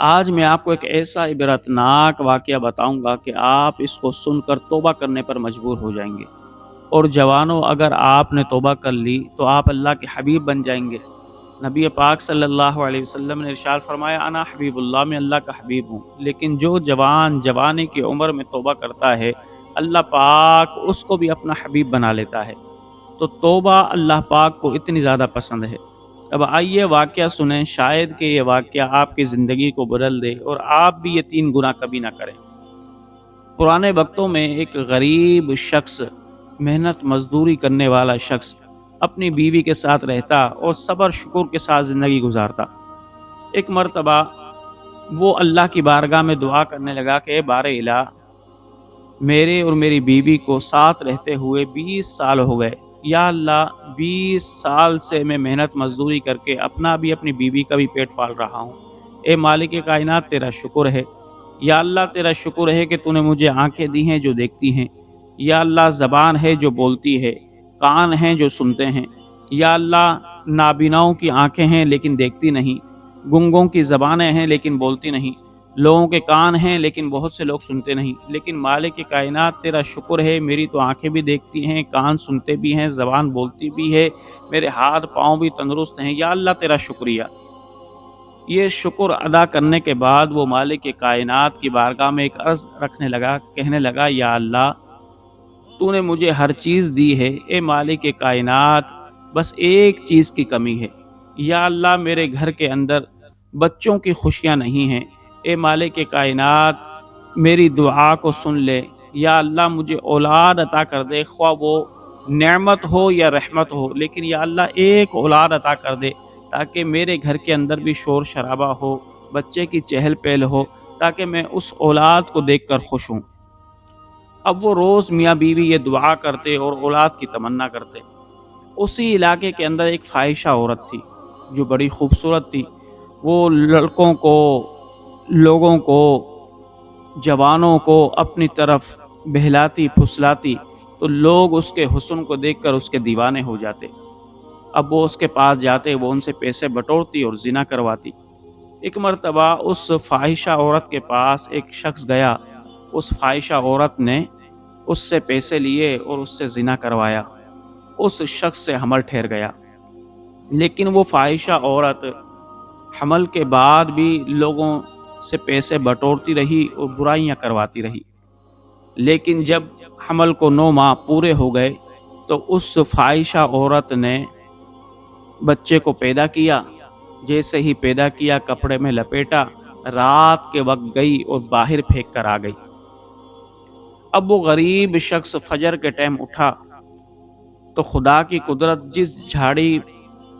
آج میں آپ کو ایک ایسا عبرتناک واقعہ بتاؤں گا کہ آپ اس کو سن کر توبہ کرنے پر مجبور ہو جائیں گے۔ اور جوانوں، اگر آپ نے توبہ کر لی تو آپ اللہ کے حبیب بن جائیں گے۔ نبی پاک صلی اللہ علیہ وسلم نے ارشاد فرمایا، انا حبیب اللہ، میں اللہ کا حبیب ہوں۔ لیکن جو جوان جوانی کی عمر میں توبہ کرتا ہے، اللہ پاک اس کو بھی اپنا حبیب بنا لیتا ہے۔ تو توبہ اللہ پاک کو اتنی زیادہ پسند ہے۔ اب آئیے واقعہ سنیں، شاید کہ یہ واقعہ آپ کی زندگی کو بدل دے اور آپ بھی یہ 3 گناہ کبھی نہ کریں۔ پرانے وقتوں میں ایک غریب شخص، محنت مزدوری کرنے والا شخص، اپنی بیوی کے ساتھ رہتا اور صبر شکر کے ساتھ زندگی گزارتا۔ ایک مرتبہ وہ اللہ کی بارگاہ میں دعا کرنے لگا کہ اے بار الہ، میرے اور میری بیوی کو ساتھ رہتے ہوئے 20 سال ہو گئے۔ یا اللہ، 20 سال سے میں محنت مزدوری کر کے اپنا بھی اپنی بیوی کا بھی پیٹ پال رہا ہوں۔ اے مالک کائنات، تیرا شکر ہے۔ یا اللہ، تیرا شکر ہے کہ تو نے مجھے آنکھیں دی ہیں جو دیکھتی ہیں۔ یا اللہ، زبان ہے جو بولتی ہے، کان ہیں جو سنتے ہیں۔ یا اللہ، نابیناؤں کی آنکھیں ہیں لیکن دیکھتی نہیں، گنگوں کی زبانیں ہیں لیکن بولتی نہیں، لوگوں کے کان ہیں لیکن بہت سے لوگ سنتے نہیں۔ لیکن مالک کائنات، تیرا شکر ہے، میری تو آنکھیں بھی دیکھتی ہیں، کان سنتے بھی ہیں، زبان بولتی بھی ہے، میرے ہاتھ پاؤں بھی تندرست ہیں۔ یا اللہ، تیرا شکریہ۔ یہ شکر ادا کرنے کے بعد وہ مالک کائنات کی بارگاہ میں ایک عرض رکھنے لگا، کہنے لگا، یا اللہ، تو نے مجھے ہر چیز دی ہے، اے مالک کائنات، بس ایک چیز کی کمی ہے۔ یا اللہ، میرے گھر کے اندر بچوں کی خوشیاں نہیں ہیں، اے مالک کائنات، میری دعا کو سن لے۔ یا اللہ، مجھے اولاد عطا کر دے، خواہ وہ نعمت ہو یا رحمت ہو، لیکن یا اللہ ایک اولاد عطا کر دے تاکہ میرے گھر کے اندر بھی شور شرابہ ہو، بچے کی چہل پہل ہو، تاکہ میں اس اولاد کو دیکھ کر خوش ہوں۔ اب وہ روز میاں بیوی یہ دعا کرتے اور اولاد کی تمنا کرتے۔ اسی علاقے کے اندر ایک فاحشہ عورت تھی جو بڑی خوبصورت تھی۔ وہ لڑکوں کو، لوگوں کو، جوانوں کو اپنی طرف بہلاتی پھسلاتی تو لوگ اس کے حسن کو دیکھ کر اس کے دیوانے ہو جاتے۔ اب وہ اس کے پاس جاتے، وہ ان سے پیسے بٹورتی اور زنا کرواتی۔ ایک مرتبہ اس فاحشہ عورت کے پاس ایک شخص گیا، اس فاحشہ عورت نے اس سے پیسے لیے اور اس سے زنا کروایا۔ اس شخص سے حمل ٹھہر گیا، لیکن وہ فاحشہ عورت حمل کے بعد بھی لوگوں سے پیسے بٹورتی رہی اور برائیاں کرواتی رہی۔ لیکن جب حمل کو 9 ماہ پورے ہو گئے تو اس فاحشہ عورت نے بچے کو پیدا کیا۔ جیسے ہی پیدا کیا، کپڑے میں لپیٹا، رات کے وقت گئی اور باہر پھینک کر آ گئی۔ اب وہ غریب شخص فجر کے ٹائم اٹھا تو خدا کی قدرت، جس جھاڑی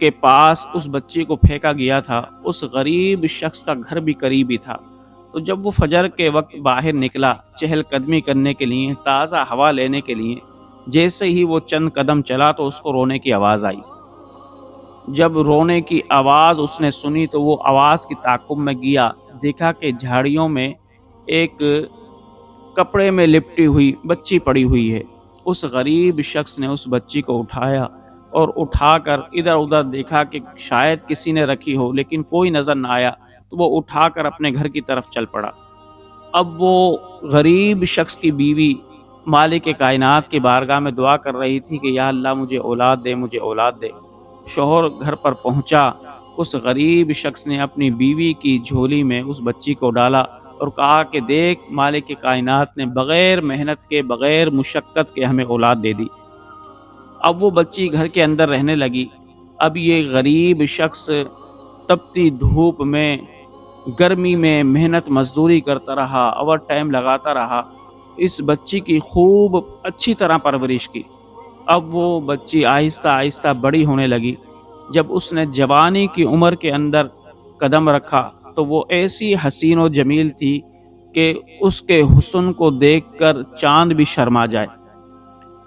کے پاس اس بچی کو پھینکا گیا تھا، اس غریب شخص کا گھر بھی قریب ہی تھا۔ تو جب وہ فجر کے وقت باہر نکلا چہل قدمی کرنے کے لیے، تازہ ہوا لینے کے لیے، جیسے ہی وہ چند قدم چلا تو اس کو رونے کی آواز آئی۔ جب رونے کی آواز اس نے سنی تو وہ آواز کی تعقب میں گیا، دیکھا کہ جھاڑیوں میں ایک کپڑے میں لپٹی ہوئی بچی پڑی ہوئی ہے۔ اس غریب شخص نے اس بچی کو اٹھایا اور اٹھا کر ادھر ادھر دیکھا کہ شاید کسی نے رکھی ہو، لیکن کوئی نظر نہ آیا تو وہ اٹھا کر اپنے گھر کی طرف چل پڑا۔ اب وہ غریب شخص کی بیوی مالک کائنات کی بارگاہ میں دعا کر رہی تھی کہ یا اللہ، مجھے اولاد دے، مجھے اولاد دے۔ شوہر گھر پر پہنچا، اس غریب شخص نے اپنی بیوی کی جھولی میں اس بچی کو ڈالا اور کہا کہ دیکھ، مالک کائنات نے بغیر محنت کے، بغیر مشقت کے ہمیں اولاد دے دی۔ اب وہ بچی گھر کے اندر رہنے لگی۔ اب یہ غریب شخص تپتی دھوپ میں، گرمی میں محنت مزدوری کرتا رہا، اوور ٹائم لگاتا رہا، اس بچی کی خوب اچھی طرح پرورش کی۔ اب وہ بچی آہستہ آہستہ بڑی ہونے لگی۔ جب اس نے جوانی کی عمر کے اندر قدم رکھا تو وہ ایسی حسین و جمیل تھی کہ اس کے حسن کو دیکھ کر چاند بھی شرما جائے۔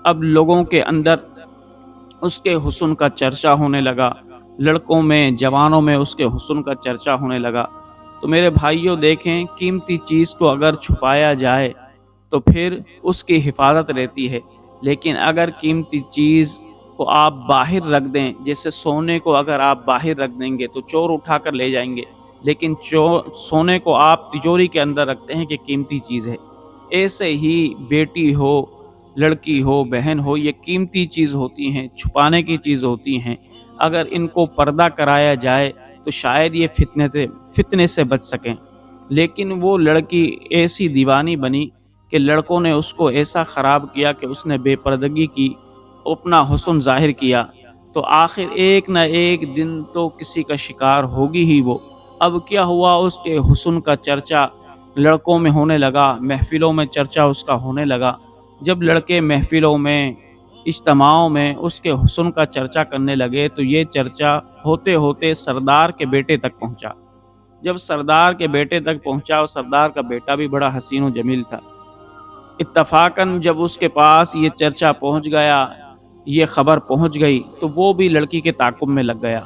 اب لوگوں کے اندر اس کے حسن کا چرچا ہونے لگا، لڑکوں میں، جوانوں میں اس کے حسن کا چرچا ہونے لگا۔ تو میرے بھائیوں دیکھیں، قیمتی چیز کو اگر چھپایا جائے تو پھر اس کی حفاظت رہتی ہے، لیکن اگر قیمتی چیز کو آپ باہر رکھ دیں، جیسے سونے کو اگر آپ باہر رکھ دیں گے تو چور اٹھا کر لے جائیں گے، لیکن سونے کو آپ تجوری کے اندر رکھتے ہیں کہ قیمتی چیز ہے۔ ایسے ہی بیٹی ہو، لڑکی ہو، بہن ہو، یہ قیمتی چیز ہوتی ہیں، چھپانے کی چیز ہوتی ہیں۔ اگر ان کو پردہ کرایا جائے تو شاید یہ فتنے سے بچ سکیں، لیکن وہ لڑکی ایسی دیوانی بنی کہ لڑکوں نے اس کو ایسا خراب کیا کہ اس نے بے پردگی کی، اپنا حسن ظاہر کیا، تو آخر ایک نہ ایک دن تو کسی کا شکار ہوگی ہی وہ۔ اب کیا ہوا، اس کے حسن کا چرچا لڑکوں میں ہونے لگا، محفلوں میں چرچا اس کا ہونے لگا۔ جب لڑکے محفلوں میں، اجتماعوں میں اس کے حسن کا چرچا کرنے لگے تو یہ چرچا ہوتے ہوتے سردار کے بیٹے تک پہنچا۔ جب سردار کے بیٹے تک پہنچا، اور سردار کا بیٹا بھی بڑا حسین و جمیل تھا، اتفاقاً جب اس کے پاس یہ چرچا پہنچ گیا، یہ خبر پہنچ گئی، تو وہ بھی لڑکی کے تعاقب میں لگ گیا۔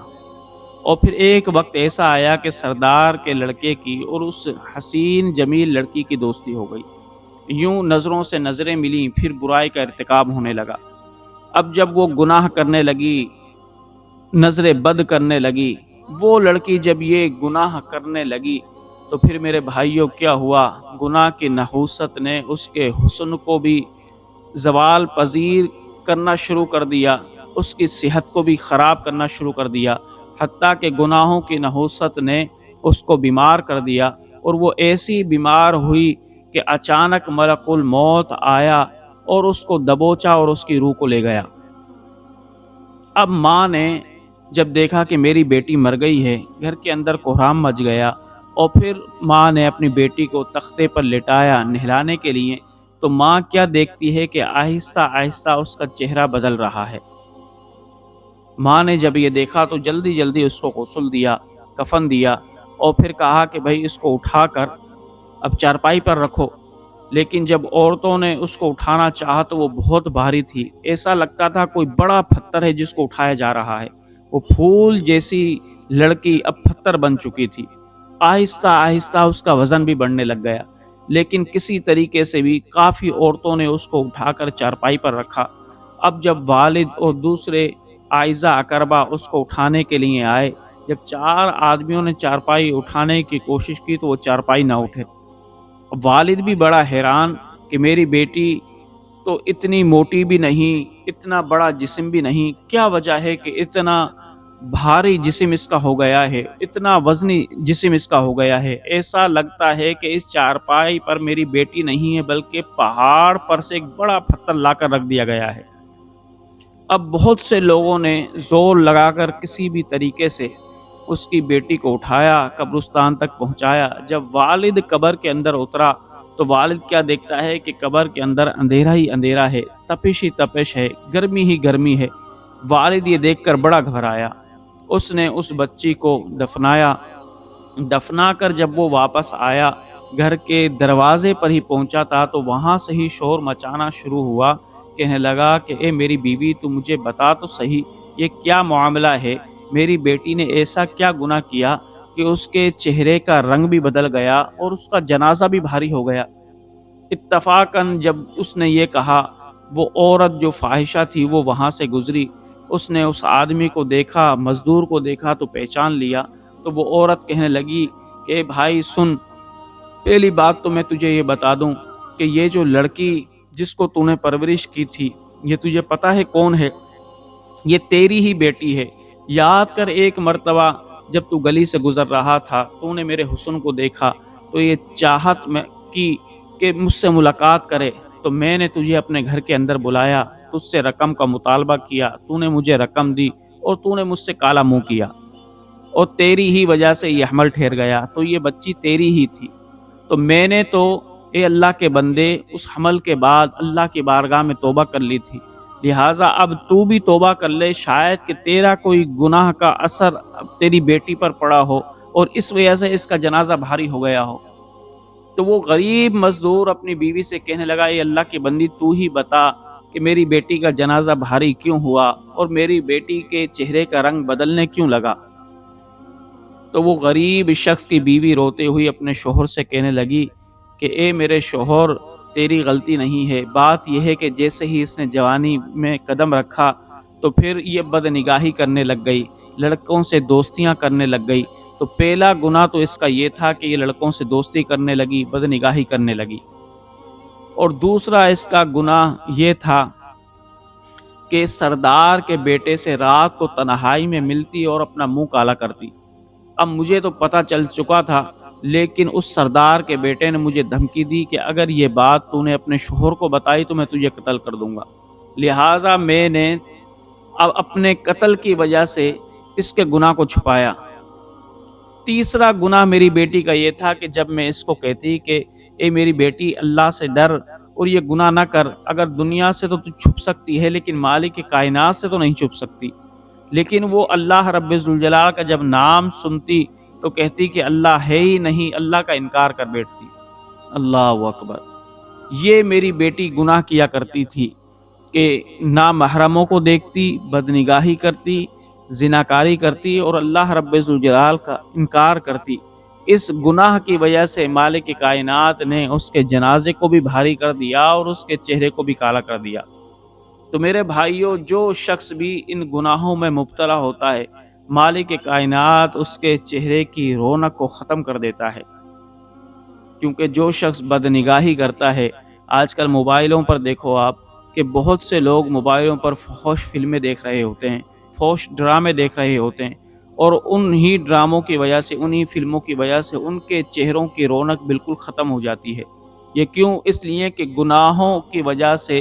اور پھر ایک وقت ایسا آیا کہ سردار کے لڑکے کی اور اس حسین جمیل لڑکی کی دوستی ہو گئی۔ یوں نظروں سے نظریں ملیں، پھر برائی کا ارتکاب ہونے لگا۔ اب جب وہ گناہ کرنے لگی، نظر بد کرنے لگی، وہ لڑکی جب یہ گناہ کرنے لگی، تو پھر میرے بھائیوں کیا ہوا، گناہ کی نحوست نے اس کے حسن کو بھی زوال پذیر کرنا شروع کر دیا، اس کی صحت کو بھی خراب کرنا شروع کر دیا، حتیٰ کہ گناہوں کی نحوست نے اس کو بیمار کر دیا، اور وہ ایسی بیمار ہوئی کہ اچانک ملک الموت آیا اور اس کو دبوچا اور اس کی روح کو لے گیا۔ اب ماں نے جب دیکھا کہ میری بیٹی مر گئی ہے، گھر کے اندر کوہرام مچ گیا، اور پھر ماں نے اپنی بیٹی کو تختے پر لٹایا نہلانے کے لیے، تو ماں کیا دیکھتی ہے کہ آہستہ آہستہ اس کا چہرہ بدل رہا ہے۔ ماں نے جب یہ دیکھا تو جلدی جلدی اس کو غسل دیا، کفن دیا، اور پھر کہا کہ بھئی اس کو اٹھا کر اب چارپائی پر رکھو۔ لیکن جب عورتوں نے اس کو اٹھانا چاہا تو وہ بہت بھاری تھی، ایسا لگتا تھا کوئی بڑا پتھر ہے جس کو اٹھایا جا رہا ہے۔ وہ پھول جیسی لڑکی اب پتھر بن چکی تھی۔ آہستہ آہستہ اس کا وزن بھی بڑھنے لگ گیا، لیکن کسی طریقے سے بھی کافی عورتوں نے اس کو اٹھا کر چارپائی پر رکھا۔ اب جب والد اور دوسرے اعزا اقربا اس کو اٹھانے کے لیے آئے، جب 4 آدمیوں نے چارپائی اٹھانے کی کوشش کی تو وہ چارپائی نہ اٹھے۔ والد بھی بڑا حیران کہ میری بیٹی تو اتنی موٹی بھی نہیں، اتنا بڑا جسم بھی نہیں، کیا وجہ ہے کہ اتنا بھاری جسم اس کا ہو گیا ہے، اتنا وزنی جسم اس کا ہو گیا ہے؟ ایسا لگتا ہے کہ اس چارپائی پر میری بیٹی نہیں ہے، بلکہ پہاڑ پر سے ایک بڑا پتھر لا کر رکھ دیا گیا ہے۔ اب بہت سے لوگوں نے زور لگا کر کسی بھی طریقے سے اس کی بیٹی کو اٹھایا، قبرستان تک پہنچایا۔ جب والد قبر کے اندر اترا تو والد کیا دیکھتا ہے کہ قبر کے اندر اندھیرا ہی اندھیرا ہے، تپش ہی تپش ہے، گرمی ہی گرمی ہے۔ والد یہ دیکھ کر بڑا گھبرایا، اس نے اس بچی کو دفنایا۔ دفنا کر جب وہ واپس آیا، گھر کے دروازے پر ہی پہنچا تھا تو وہاں سے ہی شور مچانا شروع ہوا، کہنے لگا کہ اے میری بیوی، تو مجھے بتا تو صحیح یہ کیا معاملہ ہے، میری بیٹی نے ایسا کیا گناہ کیا کہ اس کے چہرے کا رنگ بھی بدل گیا اور اس کا جنازہ بھی بھاری ہو گیا۔ اتفاقاً جب اس نے یہ کہا، وہ عورت جو فاحشہ تھی وہ وہاں سے گزری، اس نے اس آدمی کو دیکھا، مزدور کو دیکھا تو پہچان لیا۔ تو وہ عورت کہنے لگی کہ بھائی سن، پہلی بات تو میں تجھے یہ بتا دوں کہ یہ جو لڑکی جس کو تو نے پرورش کی تھی، یہ تجھے پتا ہے کون ہے؟ یہ تیری ہی بیٹی ہے۔ یاد کر ایک مرتبہ جب تو گلی سے گزر رہا تھا، تو نے میرے حسن کو دیکھا تو یہ چاہت میں کی کہ مجھ سے ملاقات کرے، تو میں نے تجھے اپنے گھر کے اندر بلایا، تجھ سے رقم کا مطالبہ کیا، تو نے مجھے رقم دی اور تو نے مجھ سے کالا منہ کیا، اور تیری ہی وجہ سے یہ حمل ٹھہر گیا، تو یہ بچی تیری ہی تھی۔ تو میں نے تو اے اللہ کے بندے اس حمل کے بعد اللہ کی بارگاہ میں توبہ کر لی تھی، لہٰذا اب تو بھی توبہ کر لے، شاید کہ تیرا کوئی گناہ کا اثر تیری بیٹی پر پڑا ہو اور اس وجہ سے اس کا جنازہ بھاری ہو گیا ہو۔ تو وہ غریب مزدور اپنی بیوی سے کہنے لگا، اے اللہ کی بندی، تو ہی بتا کہ میری بیٹی کا جنازہ بھاری کیوں ہوا اور میری بیٹی کے چہرے کا رنگ بدلنے کیوں لگا؟ تو وہ غریب شخص کی بیوی روتے ہوئی اپنے شوہر سے کہنے لگی کہ اے میرے شوہر، تیری غلطی نہیں ہے، بات یہ ہے کہ جیسے ہی اس نے جوانی میں قدم رکھا تو پھر یہ بد نگاہی کرنے لگ گئی، لڑکوں سے دوستیاں کرنے لگ گئی، تو پہلا گناہ تو اس کا یہ تھا کہ یہ لڑکوں سے دوستی کرنے لگی، بدنگاہی کرنے لگی، اور دوسرا اس کا گناہ یہ تھا کہ سردار کے بیٹے سے رات کو تنہائی میں ملتی اور اپنا منہ کالا کرتی۔ اب مجھے تو پتہ چل چکا تھا، لیکن اس سردار کے بیٹے نے مجھے دھمکی دی کہ اگر یہ بات تو نے اپنے شوہر کو بتائی تو میں تجھے قتل کر دوں گا۔ لہٰذا میں نے اب اپنے قتل کی وجہ سے اس کے گناہ کو چھپایا۔ تیسرا گناہ میری بیٹی کا یہ تھا کہ جب میں اس کو کہتی کہ اے میری بیٹی اللہ سے ڈر اور یہ گناہ نہ کر، اگر دنیا سے تو چھپ سکتی ہے لیکن مالک کائنات سے تو نہیں چھپ سکتی، لیکن وہ اللہ رب ذوالجلال کا جب نام سنتی تو کہتی کہ اللہ ہے ہی نہیں، اللہ کا انکار کر بیٹھتی۔ اللہ اکبر! یہ میری بیٹی گناہ کیا کرتی تھی کہ نامحرموں کو دیکھتی، بدنگاہی کرتی، زناکاری کرتی اور اللہ رب ذوالجلال کا انکار کرتی۔ اس گناہ کی وجہ سے مالک کائنات نے اس کے جنازے کو بھی بھاری کر دیا اور اس کے چہرے کو بھی کالا کر دیا۔ تو میرے بھائیوں، جو شخص بھی ان گناہوں میں مبتلا ہوتا ہے، مالک کائنات اس کے چہرے کی رونق کو ختم کر دیتا ہے، کیونکہ جو شخص بدنگاہی کرتا ہے، آج کل موبائلوں پر دیکھو آپ کہ بہت سے لوگ موبائلوں پر فحش فلمیں دیکھ رہے ہوتے ہیں، فحش ڈرامے دیکھ رہے ہوتے ہیں، اور انہی ڈراموں کی وجہ سے، انہی فلموں کی وجہ سے ان کے چہروں کی رونق بالکل ختم ہو جاتی ہے۔ یہ کیوں؟ اس لیے کہ گناہوں کی وجہ سے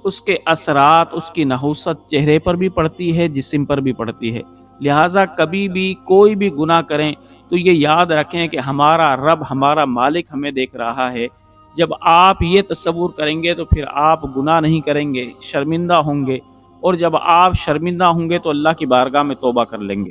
اس کے اثرات، اس کی نحوست چہرے پر بھی پڑتی ہے، جسم پر بھی پڑتی ہے۔ لہٰذا کبھی بھی کوئی بھی گناہ کریں تو یہ یاد رکھیں کہ ہمارا رب، ہمارا مالک ہمیں دیکھ رہا ہے۔ جب آپ یہ تصور کریں گے تو پھر آپ گناہ نہیں کریں گے، شرمندہ ہوں گے، اور جب آپ شرمندہ ہوں گے تو اللہ کی بارگاہ میں توبہ کر لیں گے۔